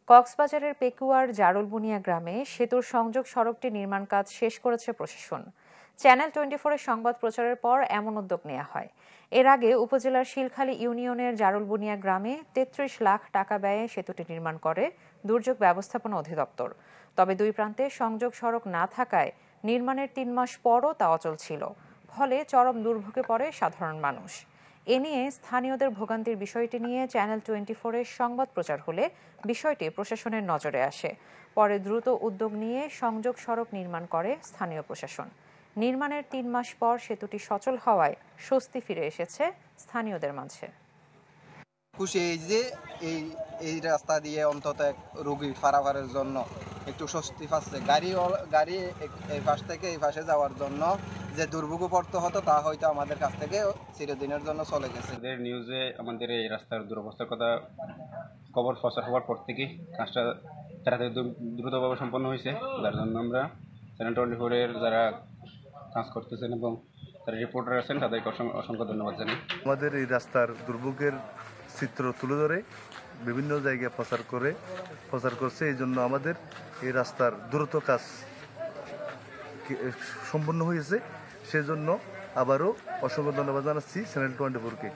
কক্সবাজারের পেকুয়ার জারুলবুনিয়া গ্রামে সেতুর সংযোগ সড়কটি নির্মাণ কাজ শেষ করেছে প্রশাসন। চ্যানেল 24-এর সংবাদ প্রচারের পর এমন উদ্যোগ নেওয়া হয়। এর আগে উপজেলার শিলখালী ইউনিয়নের জারুলবুনিয়া গ্রামে ৩৩ লাখ টাকা ব্যয়ে সেতুটি নির্মাণ করে দুর্যোগ ব্যবস্থাপনা অধিদপ্তর। তবে দুই প্রান্তে সংযোগ সড়ক না থাকায় নির্মাণের ৩ মাস পরও তা অচল ছিল, ফলে চরম দুর্ভোগে পড়ে সাধারণ মানুষ। এ নিয়ে স্থানীয়দের ভোগান্তির বিষয়টি নিয়ে চ্যানেল 24-এর সংবাদ প্রচার হলে বিষয়টি প্রশাসনের নজরে আসে। পরে দ্রুত উদ্যোগ নিয়ে সংযোগ সড়ক নির্মাণ করে স্থানীয় প্রশাসন। নির্মাণের ৩ মাস পর সেতুটি সচল হওয়ায় স্বস্তি ফিরে এসেছে স্থানীয়দের মাঝে। খুশি যে এই রাস্তা দিয়ে অন্তত রোগী পারাপারের জন্য একটু স্বস্তি পাচ্ছে। গাড়ি এই পাশ থেকে এই পাশে যাওয়ার জন্য যে দুর্ভোগ পড়তে হতো তা হয়তো আমাদের কাছ থেকে চিরদিনের জন্য চলে গেছে। নিউজে আমাদের এই রাস্তার দুরবস্থার কথা খবর প্রচার হওয়ার পর থেকেই কাজটা তাড়াতাড়ি দ্রুতভাবে সম্পন্ন হয়েছে, যার জন্য আমরা চ্যানেল 24-এর যারা কাজ করতেছেন এবং যারা রিপোর্টার আছেন তাদেরকে অসংখ্য ধন্যবাদ জানাই। আমাদের এই রাস্তার দুর্ভোগের চিত্র তুলে ধরে বিভিন্ন জায়গায় প্রচার করছে। এই জন্য আমাদের এই রাস্তার দ্রুত কাজ সম্পন্ন হয়েছে। সেজন্য আবারও অসংখ্য ধন্যবাদ জানাচ্ছি চ্যানেল 24-কে।